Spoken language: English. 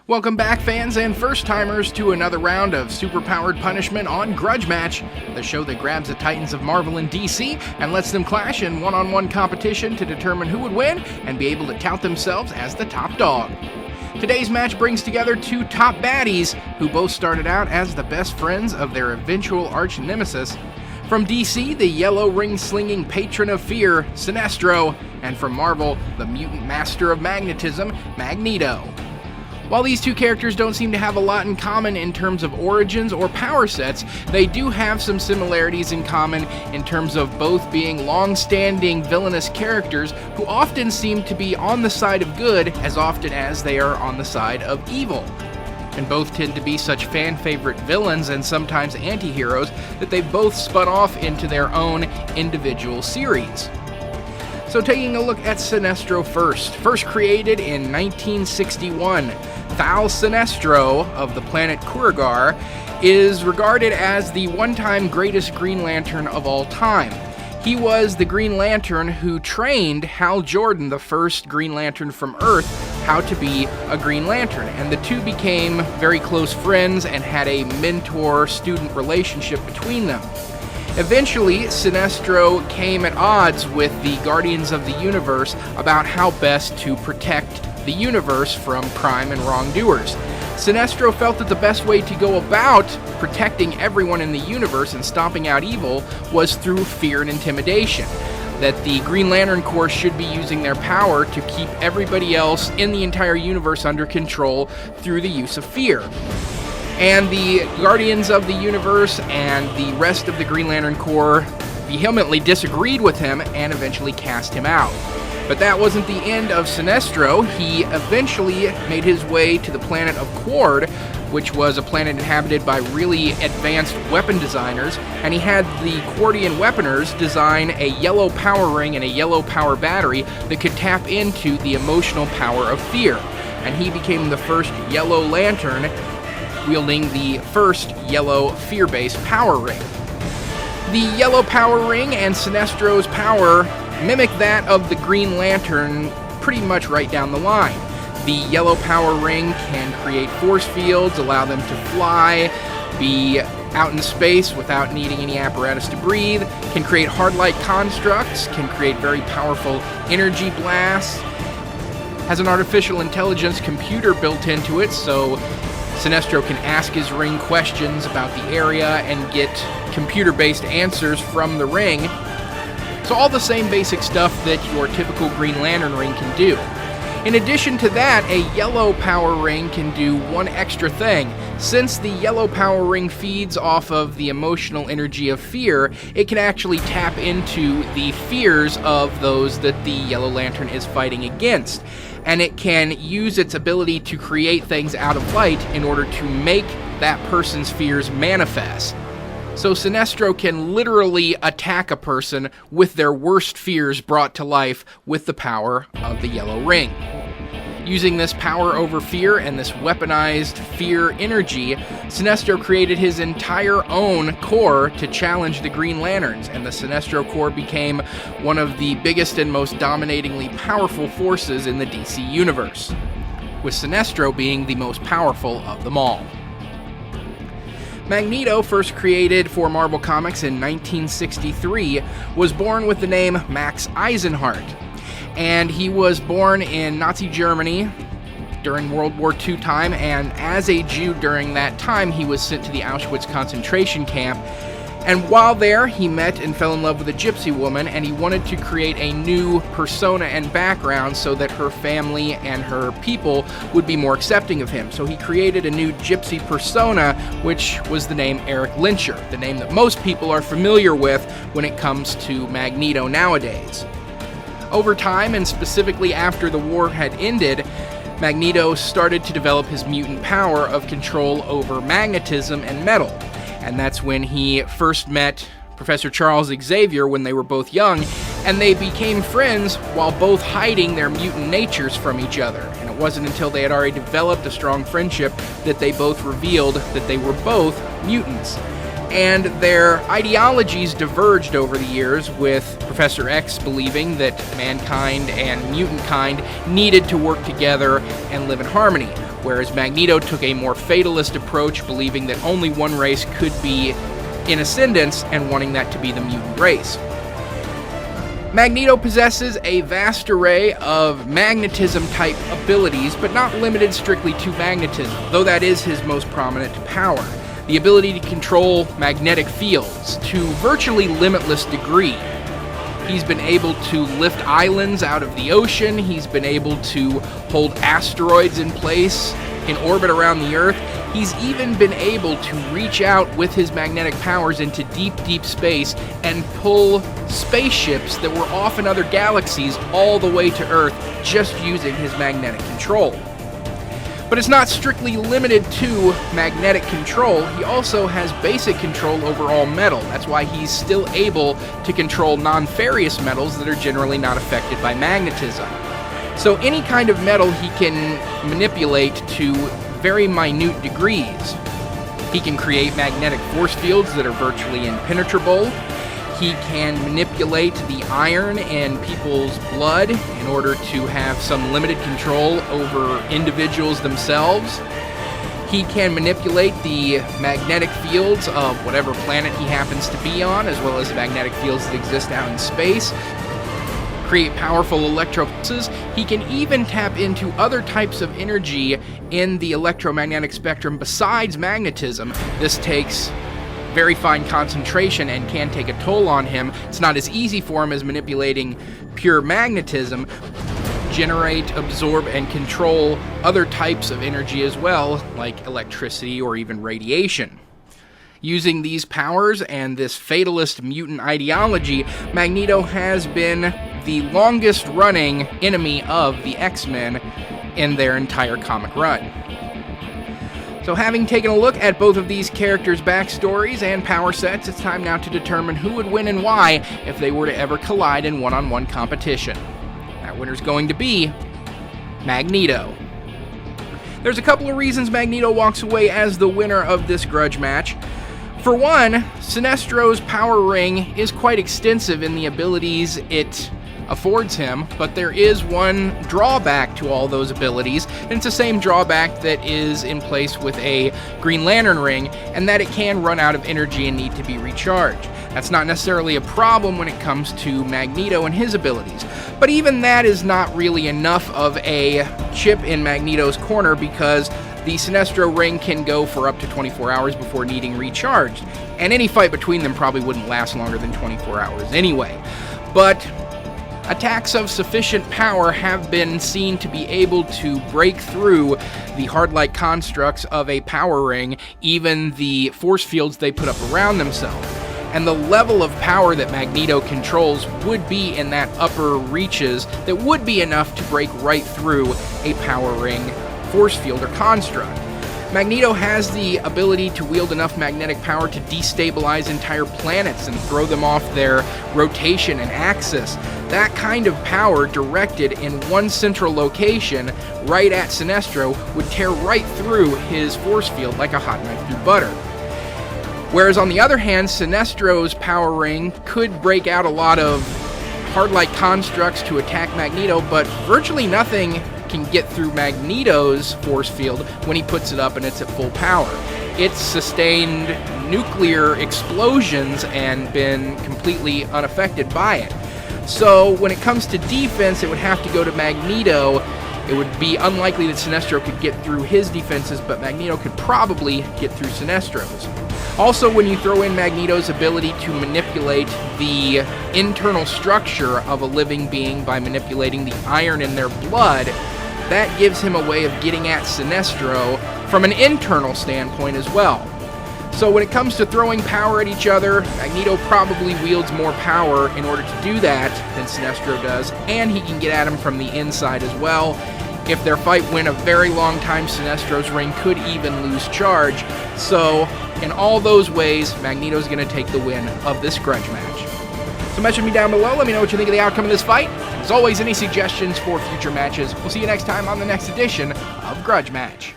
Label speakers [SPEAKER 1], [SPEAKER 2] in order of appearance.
[SPEAKER 1] Welcome back, fans and first-timers, to another round of superpowered punishment on Grudge Match, the show that grabs the titans of Marvel and DC and lets them clash in one-on-one competition to determine who would win and be able to tout themselves as the top dog. Today's match brings together two top baddies who both started out as the best friends of their eventual arch-nemesis. From DC, the yellow ring-slinging patron of fear, Sinestro, and from Marvel, the mutant master of magnetism, Magneto. While these two characters don't seem to have a lot in common in terms of origins or power sets, they do have some similarities in common in terms of both being long-standing villainous characters who often seem to be on the side of good as often as they are on the side of evil. And both tend to be such fan-favorite villains and sometimes anti-heroes that they've both spun off into their own individual series. So taking a look at Sinestro first created in 1961, Thal Sinestro of the planet Kurigar is regarded as the one-time greatest Green Lantern of all time. He was the Green Lantern who trained Hal Jordan, the first Green Lantern from Earth, how to be a Green Lantern, and the two became very close friends and had a mentor-student relationship between them. Eventually, Sinestro came at odds with the Guardians of the Universe about how best to protect the universe from crime and wrongdoers. Sinestro felt that the best way to go about protecting everyone in the universe and stomping out evil was through fear and intimidation, that the Green Lantern Corps should be using their power to keep everybody else in the entire universe under control through the use of fear. And the Guardians of the Universe and the rest of the Green Lantern Corps vehemently disagreed with him and eventually cast him out. But that wasn't the end of Sinestro. He eventually made his way to the planet of Quard, which was a planet inhabited by really advanced weapon designers, and he had the Quardian weaponers design a yellow power ring and a yellow power battery that could tap into the emotional power of fear. And he became the first Yellow Lantern, wielding the first yellow fear-based power ring. The yellow power ring and Sinestro's power mimic that of the Green Lantern pretty much right down the line. The yellow power ring can create force fields, allow them to fly, be out in space without needing any apparatus to breathe, can create hard light constructs, can create very powerful energy blasts, has an artificial intelligence computer built into it, so Sinestro can ask his ring questions about the area and get computer-based answers from the ring. So all the same basic stuff that your typical Green Lantern ring can do. In addition to that, a yellow power ring can do one extra thing. Since the yellow power ring feeds off of the emotional energy of fear, it can actually tap into the fears of those that the Yellow Lantern is fighting against. And it can use its ability to create things out of light in order to make that person's fears manifest. So Sinestro can literally attack a person with their worst fears brought to life with the power of the yellow ring. Using this power over fear and this weaponized fear energy, Sinestro created his entire own Corps to challenge the Green Lanterns, and the Sinestro Corps became one of the biggest and most dominatingly powerful forces in the DC universe, with Sinestro being the most powerful of them all. Magneto, first created for Marvel Comics in 1963, was born with the name Max Eisenhardt. And he was born in Nazi Germany during World War II time, and as a Jew during that time, he was sent to the Auschwitz concentration camp. And while there, he met and fell in love with a gypsy woman, and he wanted to create a new persona and background so that her family and her people would be more accepting of him. So he created a new gypsy persona, which was the name Eric Lyncher, the name that most people are familiar with when it comes to Magneto nowadays. Over time, and specifically after the war had ended, Magneto started to develop his mutant power of control over magnetism and metal. And that's when he first met Professor Charles Xavier when they were both young, and they became friends while both hiding their mutant natures from each other. And it wasn't until they had already developed a strong friendship that they both revealed that they were both mutants. And their ideologies diverged over the years, with Professor X believing that mankind and mutant kind needed to work together and live in harmony, whereas Magneto took a more fatalist approach, believing that only one race could be in ascendance and wanting that to be the mutant race. Magneto possesses a vast array of magnetism-type abilities, but not limited strictly to magnetism, though that is his most prominent power. The ability to control magnetic fields to virtually limitless degree. He's been able to lift islands out of the ocean, he's been able to hold asteroids in place in orbit around the Earth. He's even been able to reach out with his magnetic powers into deep, deep space and pull spaceships that were off in other galaxies all the way to Earth just using his magnetic control. But it's not strictly limited to magnetic control. He also has basic control over all metal. That's why he's still able to control non-ferrous metals that are generally not affected by magnetism. So any kind of metal he can manipulate to very minute degrees. He can create magnetic force fields that are virtually impenetrable. He can manipulate the iron in people's blood in order to have some limited control over individuals themselves. He can manipulate the magnetic fields of whatever planet he happens to be on, as well as the magnetic fields that exist out in space. Create powerful electro pulses. He can even tap into other types of energy in the electromagnetic spectrum besides magnetism. This takes very fine concentration and can take a toll on him. It's not as easy for him as manipulating pure magnetism. Generate, absorb, and control other types of energy as well, like electricity or even radiation. Using these powers and this fatalist mutant ideology, Magneto has been the longest-running enemy of the X-Men in their entire comic run. So having taken a look at both of these characters' backstories and power sets, it's time now to determine who would win and why if they were to ever collide in one-on-one competition. That winner's going to be Magneto. There's a couple of reasons Magneto walks away as the winner of this grudge match. For one, Sinestro's power ring is quite extensive in the abilities it affords him, but there is one drawback to all those abilities, and it's the same drawback that is in place with a Green Lantern ring, and that it can run out of energy and need to be recharged. That's not necessarily a problem when it comes to Magneto and his abilities, but even that is not really enough of a chip in Magneto's corner, because the Sinestro ring can go for up to 24 hours before needing recharged, and any fight between them probably wouldn't last longer than 24 hours anyway. But attacks of sufficient power have been seen to be able to break through the hard-like constructs of a power ring, even the force fields they put up around themselves. And the level of power that Magneto controls would be in that upper reaches that would be enough to break right through a power ring force field or construct. Magneto has the ability to wield enough magnetic power to destabilize entire planets and throw them off their rotation and axis. That kind of power directed in one central location right at Sinestro would tear right through his force field like a hot knife through butter. Whereas on the other hand, Sinestro's power ring could break out a lot of hard-like constructs to attack Magneto, but virtually nothing can get through Magneto's force field when he puts it up and it's at full power. It's sustained nuclear explosions and been completely unaffected by it. So when it comes to defense, it would have to go to Magneto. It would be unlikely that Sinestro could get through his defenses, but Magneto could probably get through Sinestro's. Also, when you throw in Magneto's ability to manipulate the internal structure of a living being by manipulating the iron in their blood, that gives him a way of getting at Sinestro from an internal standpoint as well. So when it comes to throwing power at each other, Magneto probably wields more power in order to do that than Sinestro does, and he can get at him from the inside as well. If their fight went a very long time, Sinestro's ring could even lose charge. So in all those ways, Magneto's going to take the win of this grudge match. So message me down below, let me know what you think of the outcome of this fight. As always, any suggestions for future matches. We'll see you next time on the next edition of Grudge Match.